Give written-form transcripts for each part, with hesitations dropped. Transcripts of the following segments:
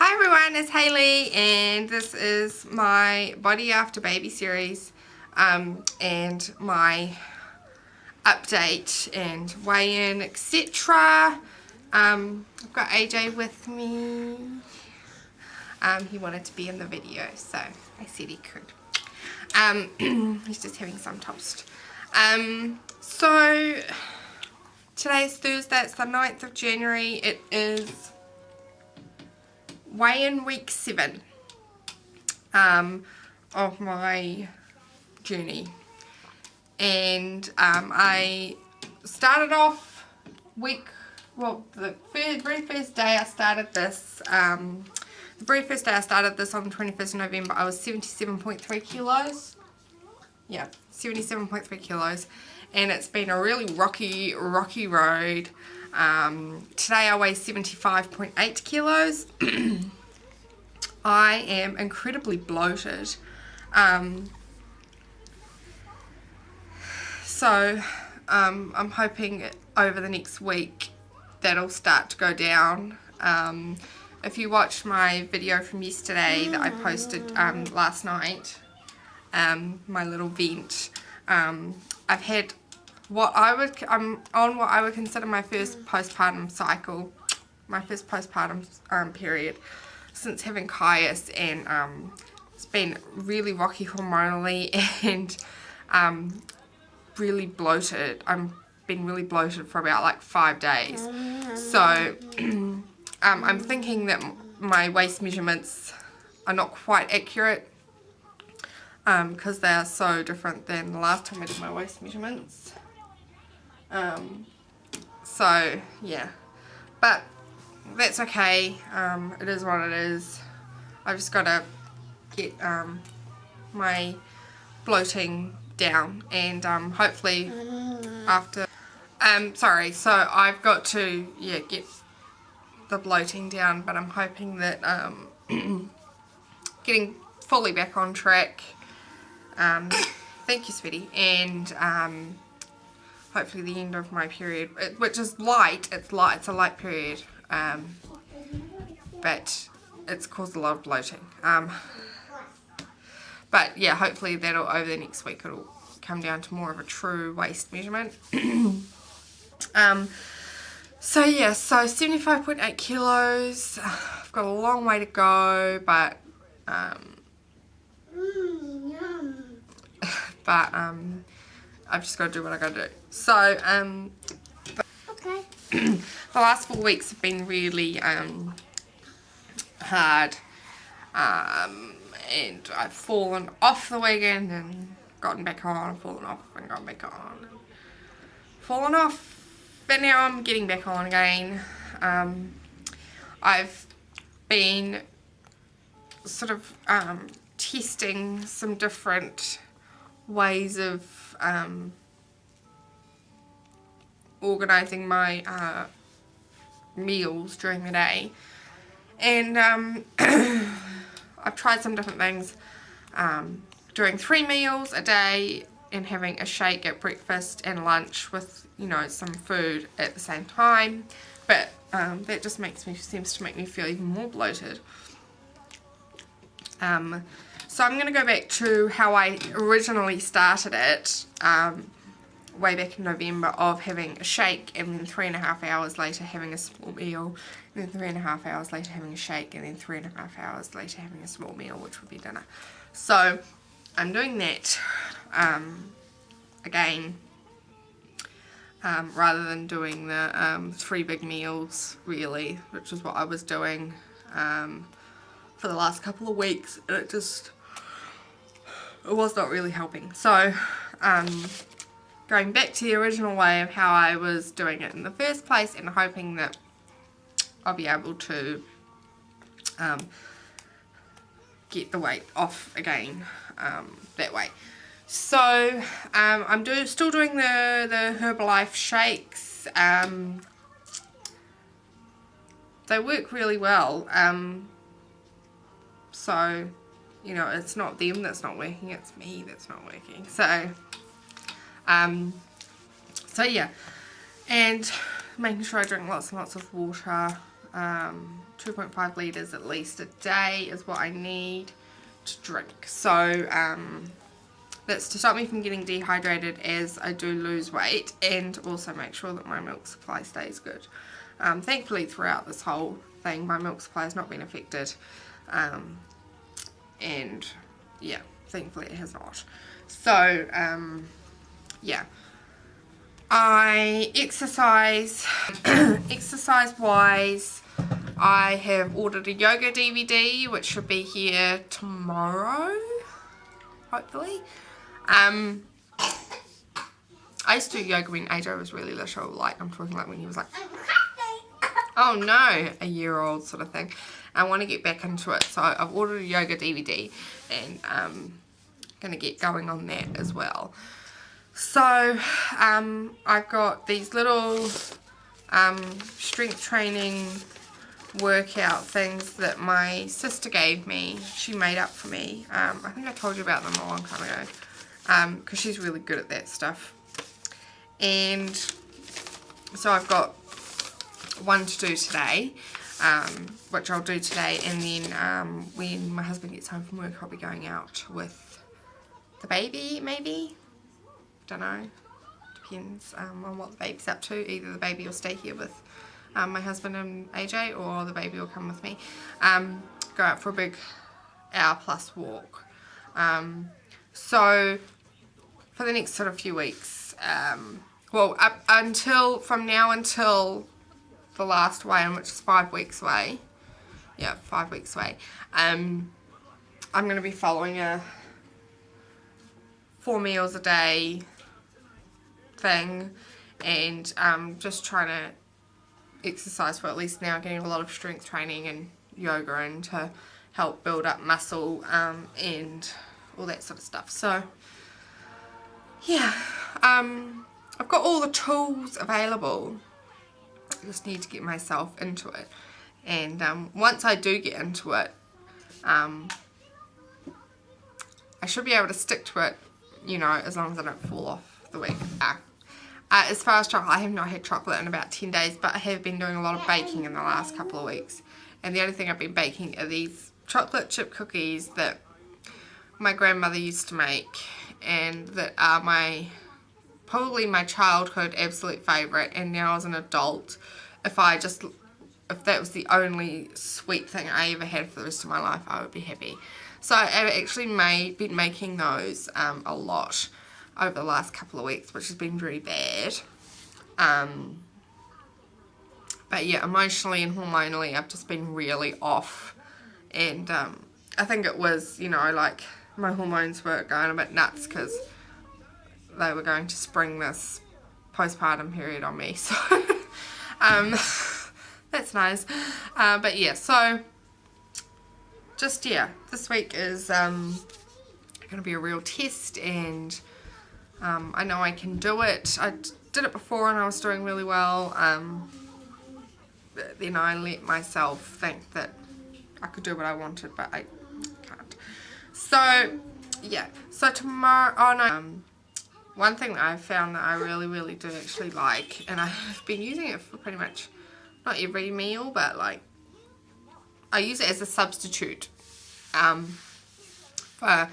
Hi everyone, it's Hayley and this is my Body After Baby series and my update and weigh-in, etc. I've got AJ with me. He wanted to be in the video, so I said he could. He's just having some toast. So today's Thursday, it's the 9th of January. It is weigh-in week 7 of my journey, and I started off the very first day I started this, on the 21st of November, I was 77.3 kilos. Yeah, 77.3 kilos, and it's been a really rocky road. Today I weigh 75.8 kilos. I am incredibly bloated. So I'm hoping over the next week that'll start to go down. If you watched my video from yesterday that I posted last night, my little vent, I've had I'm on what I would consider my first postpartum cycle, my first postpartum period since having Caius, and it's been really rocky hormonally and really bloated. I've been really bloated for about like 5 days. So I'm thinking that my waist measurements are not quite accurate because they are so different than the last time I did my waist measurements. So yeah, but that's okay. It is what it is. I've just got to get my bloating down, and hopefully after so I've got to get the bloating down, but I'm hoping that getting fully back on track, thank you sweetie, and hopefully the end of my period, which is light, it's a light period, but it's caused a lot of bloating. But yeah, hopefully that'll, over the next week, it'll come down to more of a true waist measurement. So yeah, so 75.8 kilos, I've got a long way to go, but I've just got to do what I got to do. So, Okay. the last 4 weeks have been really hard, and I've fallen off the wagon and gotten back on, fallen off and gotten back on, fallen off, but now I'm getting back on again. I've been sort of testing some different ways of organising my meals during the day, and I've tried some different things, doing 3 meals a day and having a shake at breakfast and lunch with, you know, some food at the same time, but that just seems to make me feel even more bloated. So I'm going to go back to how I originally started it, way back in November, of having a shake and then 3.5 hours later having a small meal, and then 3.5 hours later having a shake, and then 3.5 hours later having a small meal, which would be dinner. So I'm doing that again, rather than doing the 3 big meals, really, which is what I was doing for the last couple of weeks, and it was not really helping. So going back to the original way of how I was doing it in the first place, and hoping that I'll be able to get the weight off again that way. So I'm still doing the Herbalife shakes. They work really well. So, you know, it's not them that's not working, it's me that's not working. So so yeah, and making sure I drink lots and lots of water, 2.5 litres at least a day is what I need to drink. So that's to stop me from getting dehydrated as I do lose weight, and also make sure that my milk supply stays good. Thankfully throughout this whole thing my milk supply has not been affected, and yeah, thankfully it has not. So yeah, I exercise. Exercise wise, I have ordered a yoga DVD which should be here tomorrow, hopefully. I used to do yoga when AJ was really little, like I'm talking like when he was like, oh no, a year-old sort of thing. I want to get back into it, so I've ordered a yoga DVD and I'm going to get going on that as well. So I've got these little strength training workout things that my sister gave me. She made up for me. I think I told you about them a long time ago, because she's really good at that stuff. And so I've got one to do today, which I'll do today, and then when my husband gets home from work I'll be going out with the baby, maybe, don't know, depends on what the baby's up to. Either the baby will stay here with my husband and AJ, or the baby will come with me. Go out for a big hour-plus walk. So for the next sort of few weeks, well, from now until the last weigh-in, which is 5 weeks away. Yeah, 5 weeks away. I'm going to be following a 4 meals a day thing, and just trying to exercise for at least now, getting a lot of strength training and yoga in to help build up muscle and all that sort of stuff. So yeah, I've got all the tools available. I just need to get myself into it, and once I do get into it, I should be able to stick to it, you know, as long as I don't fall off the wagon. As far as chocolate, I have not had chocolate in about 10 days, but I have been doing a lot of baking in the last couple of weeks, and the only thing I've been baking are these chocolate chip cookies that my grandmother used to make, and that are probably my childhood absolute favourite, and now as an adult, if that was the only sweet thing I ever had for the rest of my life, I would be happy. So I've actually been making those a lot over the last couple of weeks, which has been very bad. But yeah, emotionally and hormonally I've just been really off, and I think it was, you know, like my hormones were going a bit nuts because they were going to spring this postpartum period on me, so that's nice. But yeah, so just, yeah, this week is going to be a real test, and I know I can do it. I did it before and I was doing really well, but then I let myself think that I could do what I wanted, but I can't. So yeah, so tomorrow, oh no, one thing that I've found that I really do actually like, and I've been using it for pretty much not every meal, but like I use it as a substitute for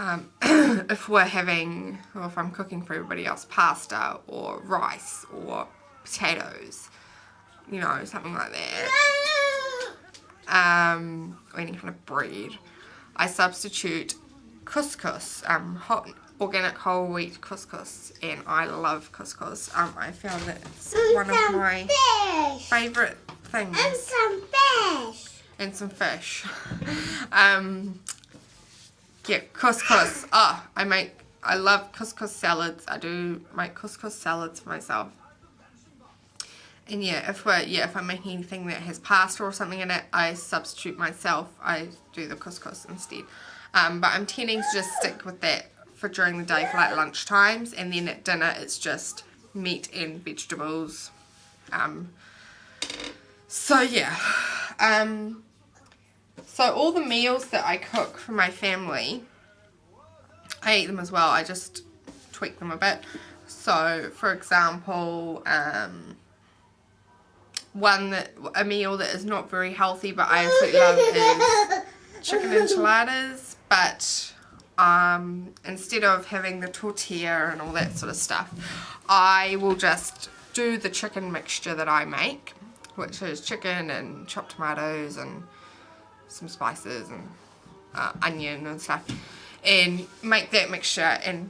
if we're having, or if I'm cooking for everybody else, pasta or rice or potatoes, you know, something like that, or any kind of bread. I substitute couscous, hot organic whole wheat couscous, and I love couscous. I found that it's one of my favourite things. And some fish. And some fish. Yeah, couscous. Oh, I love couscous salads. I do make couscous salads for myself. And yeah, if I'm making anything that has pasta or something in it, I substitute myself. I do the couscous instead. But I'm tending to just stick with that for during the day for like lunch times, and then at dinner it's just meat and vegetables. So yeah. So all the meals that I cook for my family, I eat them as well. I just tweak them a bit. So for example, a meal that is not very healthy but I absolutely love is chicken enchiladas, but instead of having the tortilla and all that sort of stuff, I will just do the chicken mixture that I make, which is chicken and chopped tomatoes and some spices and onion and stuff, and make that mixture and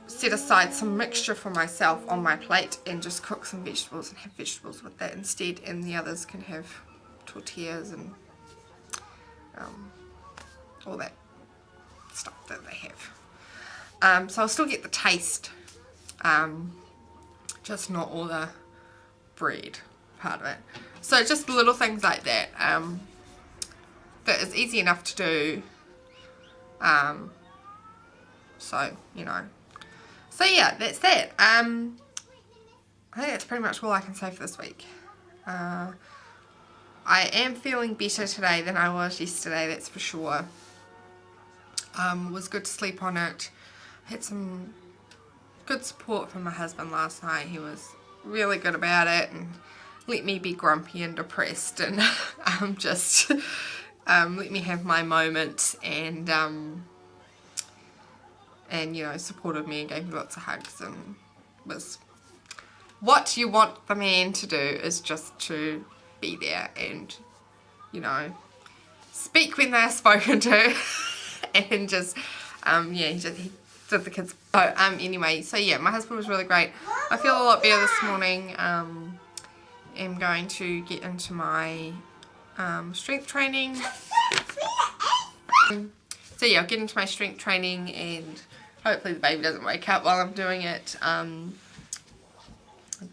set aside some mixture for myself on my plate and just cook some vegetables and have vegetables with that instead, and the others can have tortillas and all that stuff that they have. So I'll still get the taste, just not all the bread part of it. So just little things like that, that is easy enough to do. So, you know. So yeah, that's that. I think that's pretty much all I can say for this week. I am feeling better today than I was yesterday, that's for sure. It was good to sleep on it. I had some good support from my husband last night. He was really good about it and let me be grumpy and depressed and just let me have my moment, and you know, supported me and gave me lots of hugs, and was what you want the man to do, is just to be there and, you know, speak when they're spoken to and just yeah, he did the kids. So anyway, so yeah, my husband was really great. I feel a lot better this morning. I'm going to get into my strength training. So yeah, I'll get into my strength training, and hopefully the baby doesn't wake up while I'm doing it.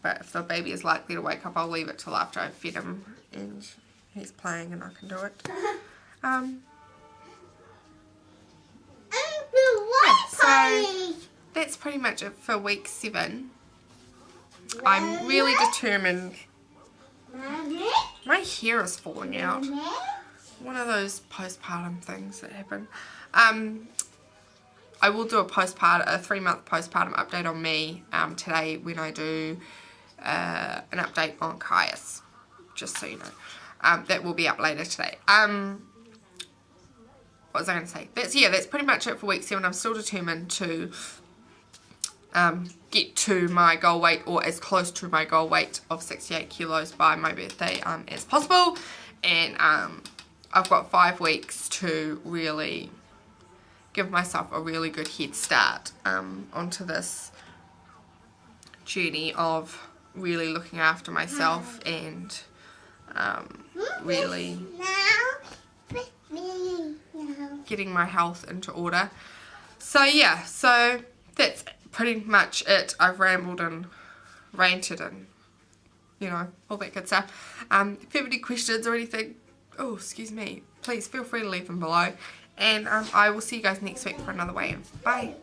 But if the baby is likely to wake up, I'll leave it till after I've fed him and he's playing and I can do it. So that's pretty much it for week 7. I'm really determined. My hair is falling out. One of those postpartum things that happen. I will do a 3-month postpartum update on me today when I do an update on Caius, just so you know. That will be up later today. What was I going to say? That's pretty much it for week 7. I'm still determined to get to my goal weight, or as close to my goal weight of 68 kilos by my birthday as possible. And I've got 5 weeks to really give myself a really good head start onto this journey of really looking after myself and really getting my health into order. So yeah, so that's pretty much it. I've rambled and ranted and, you know, all that good stuff. If you have any questions or anything, oh excuse me, please feel free to leave them below, and I will see you guys next week for another weigh-in. Bye.